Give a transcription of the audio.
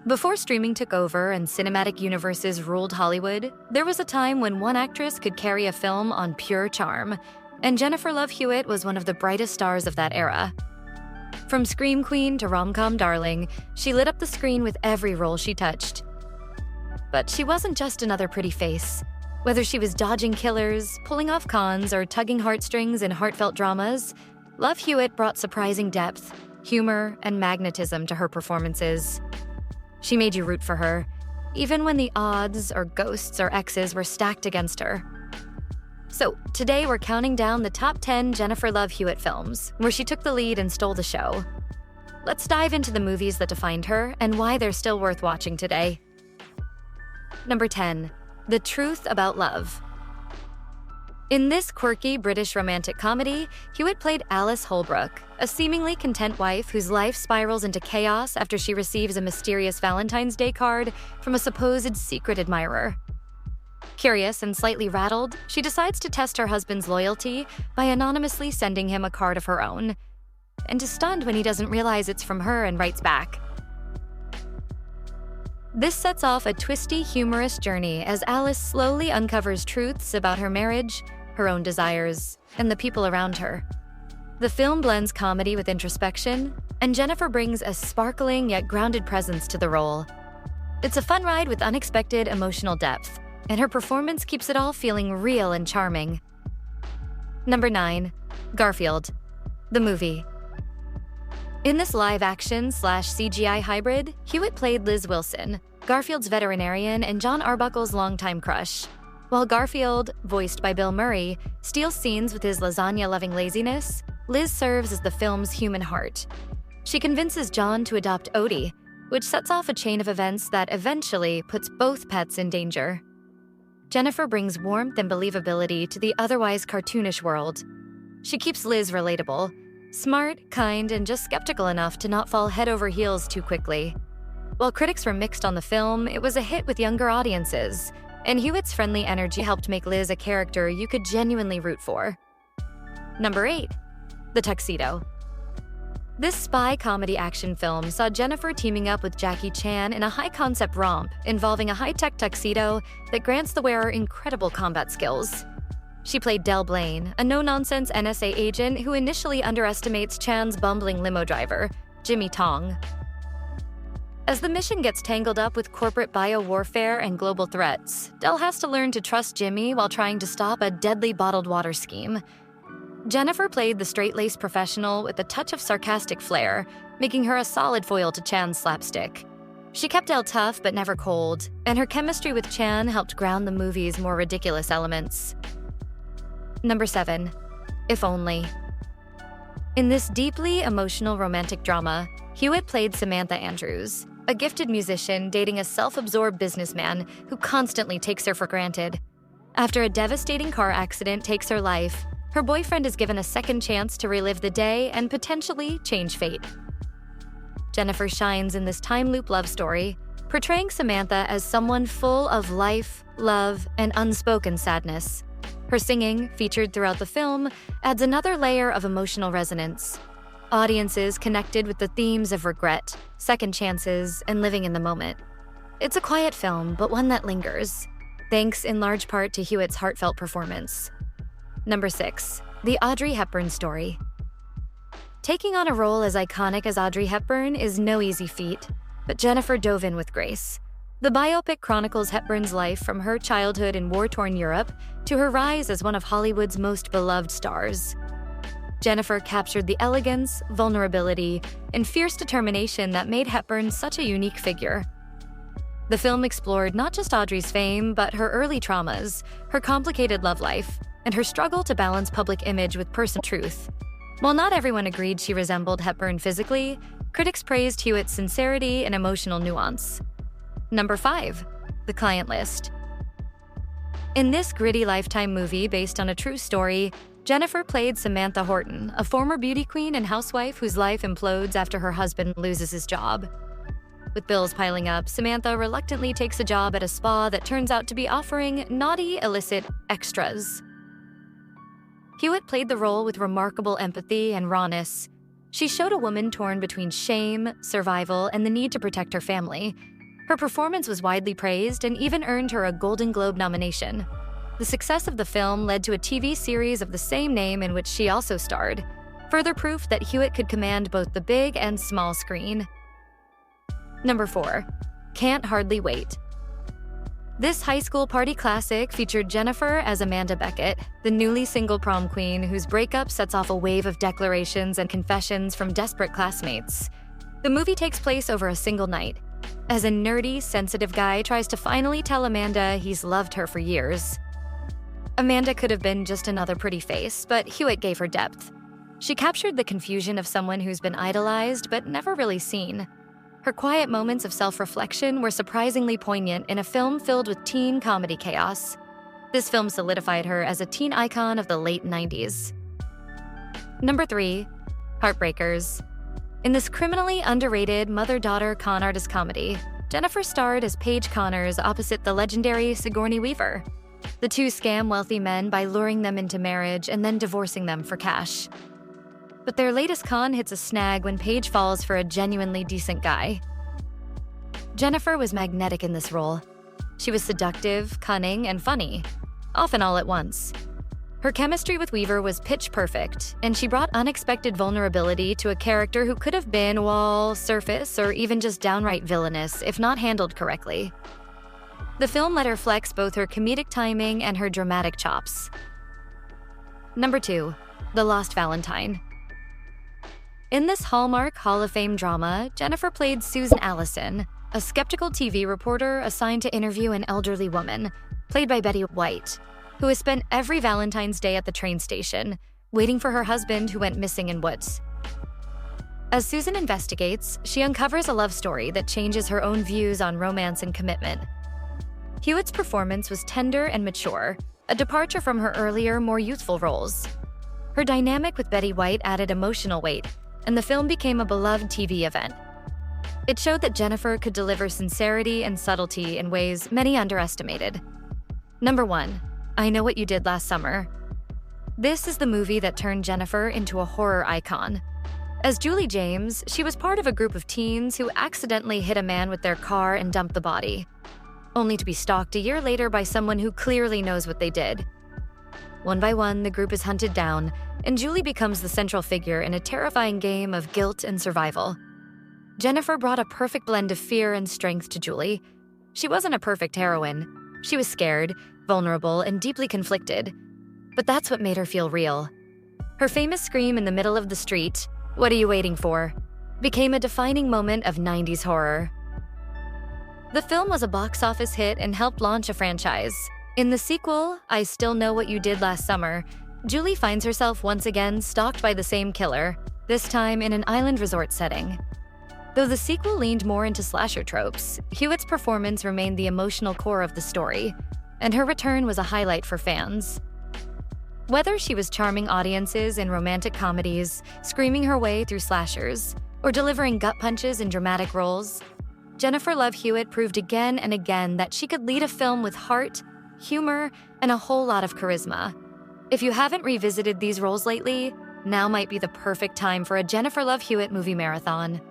Before streaming took over and cinematic universes ruled Hollywood, there was a time when one actress could carry a film on pure charm, and Jennifer Love Hewitt was one of the brightest stars of that era. From scream queen to rom-com darling, she lit up the screen with every role she touched. But she wasn't just another pretty face. Whether she was dodging killers, pulling off cons, or tugging heartstrings in heartfelt dramas, Love Hewitt brought surprising depth, humor, and magnetism to her performances. She made you root for her, even when the odds, or ghosts, or exes were stacked against her. So, today we're counting down the top 10 Jennifer Love Hewitt films, where she took the lead and stole the show. Let's dive into the movies that defined her and why they're still worth watching today. Number 10. The Truth About Love. In this quirky British romantic comedy, Hewitt played Alice Holbrook, a seemingly content wife whose life spirals into chaos after she receives a mysterious Valentine's Day card from a supposed secret admirer. Curious and slightly rattled, she decides to test her husband's loyalty by anonymously sending him a card of her own, and is stunned when he doesn't realize it's from her and writes back. This sets off a twisty, humorous journey as Alice slowly uncovers truths about her marriage, her own desires, and the people around her. The film blends comedy with introspection, and Jennifer brings a sparkling yet grounded presence to the role. It's a fun ride with unexpected emotional depth, and her performance keeps it all feeling real and charming. Number 9. Garfield The Movie. In this live-action/CGI hybrid, Hewitt played Liz Wilson, Garfield's veterinarian and John Arbuckle's longtime crush. While Garfield, voiced by Bill Murray, steals scenes with his lasagna-loving laziness, Liz serves as the film's human heart. She convinces John to adopt Odie, which sets off a chain of events that eventually puts both pets in danger. Jennifer brings warmth and believability to the otherwise cartoonish world. She keeps Liz relatable, smart, kind, and just skeptical enough to not fall head over heels too quickly. While critics were mixed on the film, it was a hit with younger audiences, and Hewitt's friendly energy helped make Liz a character you could genuinely root for. Number 8. The Tuxedo. This spy comedy action film saw Jennifer teaming up with Jackie Chan in a high-concept romp involving a high-tech tuxedo that grants the wearer incredible combat skills. She played Del Blaine, a no-nonsense NSA agent who initially underestimates Chan's bumbling limo driver, Jimmy Tong. As the mission gets tangled up with corporate bio-warfare and global threats, Del has to learn to trust Jimmy while trying to stop a deadly bottled water scheme. Jennifer played the straight-laced professional with a touch of sarcastic flair, making her a solid foil to Chan's slapstick. She kept Del tough but never cold, and her chemistry with Chan helped ground the movie's more ridiculous elements. Number 7. If Only. In this deeply emotional romantic drama, Hewitt played Samantha Andrews, a gifted musician dating a self-absorbed businessman who constantly takes her for granted. After a devastating car accident takes her life, her boyfriend is given a second chance to relive the day and potentially change fate. Jennifer shines in this time loop love story, portraying Samantha as someone full of life, love, and unspoken sadness. Her singing, featured throughout the film, adds another layer of emotional resonance. Audiences connected with the themes of regret, second chances, and living in the moment. It's a quiet film, but one that lingers, thanks in large part to Hewitt's heartfelt performance. Number 6. The Audrey Hepburn Story. Taking on a role as iconic as Audrey Hepburn is no easy feat, but Jennifer dove in with grace. The biopic chronicles Hepburn's life from her childhood in war-torn Europe to her rise as one of Hollywood's most beloved stars. Jennifer captured the elegance, vulnerability, and fierce determination that made Hepburn such a unique figure. The film explored not just Audrey's fame, but her early traumas, her complicated love life, and her struggle to balance public image with personal truth. While not everyone agreed she resembled Hepburn physically, critics praised Hewitt's sincerity and emotional nuance. Number 5. The Client List. In this gritty Lifetime movie based on a true story, Jennifer played Samantha Horton, a former beauty queen and housewife whose life implodes after her husband loses his job. With bills piling up, Samantha reluctantly takes a job at a spa that turns out to be offering naughty, illicit extras. Hewitt played the role with remarkable empathy and rawness. She showed a woman torn between shame, survival, and the need to protect her family, Her performance was widely praised and even earned her a Golden Globe nomination. The success of the film led to a TV series of the same name in which she also starred, further proof that Hewitt could command both the big and small screen. Number 4. Can't Hardly Wait. This high school party classic featured Jennifer as Amanda Beckett, the newly single prom queen whose breakup sets off a wave of declarations and confessions from desperate classmates. The movie takes place over a single night, as a nerdy, sensitive guy tries to finally tell Amanda he's loved her for years. Amanda could have been just another pretty face, but Hewitt gave her depth. She captured the confusion of someone who's been idolized but never really seen. Her quiet moments of self-reflection were surprisingly poignant in a film filled with teen comedy chaos. This film solidified her as a teen icon of the late 90s. Number 3. Heartbreakers. In this criminally underrated mother-daughter con artist comedy, Jennifer starred as Paige Connors opposite the legendary Sigourney Weaver. The two scam wealthy men by luring them into marriage and then divorcing them for cash. But their latest con hits a snag when Paige falls for a genuinely decent guy. Jennifer was magnetic in this role. She was seductive, cunning, and funny, often all at once. Her chemistry with Weaver was pitch perfect, and she brought unexpected vulnerability to a character who could have been, well, surface or even just downright villainous if not handled correctly. The film let her flex both her comedic timing and her dramatic chops. Number 2. The Lost Valentine. In this Hallmark Hall of Fame drama, Jennifer played Susan Allison, a skeptical TV reporter assigned to interview an elderly woman, played by Betty White, who has spent every Valentine's Day at the train station, waiting for her husband who went missing in woods. As Susan investigates, she uncovers a love story that changes her own views on romance and commitment. Hewitt's performance was tender and mature, a departure from her earlier, more youthful roles. Her dynamic with Betty White added emotional weight, and the film became a beloved TV event. It showed that Jennifer could deliver sincerity and subtlety in ways many underestimated. Number 1. I Know What You Did Last Summer. This is the movie that turned Jennifer into a horror icon. As Julie James, she was part of a group of teens who accidentally hit a man with their car and dumped the body, only to be stalked a year later by someone who clearly knows what they did. One by one, the group is hunted down, and Julie becomes the central figure in a terrifying game of guilt and survival. Jennifer brought a perfect blend of fear and strength to Julie. She wasn't a perfect heroine. She was scared, vulnerable, and deeply conflicted. But that's what made her feel real. Her famous scream in the middle of the street, "What are you waiting for?" became a defining moment of 90s horror. The film was a box office hit and helped launch a franchise. In the sequel, I Still Know What You Did Last Summer, Julie finds herself once again stalked by the same killer, this time in an island resort setting. Though the sequel leaned more into slasher tropes, Hewitt's performance remained the emotional core of the story, and her return was a highlight for fans. Whether she was charming audiences in romantic comedies, screaming her way through slashers, or delivering gut punches in dramatic roles, Jennifer Love Hewitt proved again and again that she could lead a film with heart, humor, and a whole lot of charisma. If you haven't revisited these roles lately, now might be the perfect time for a Jennifer Love Hewitt movie marathon.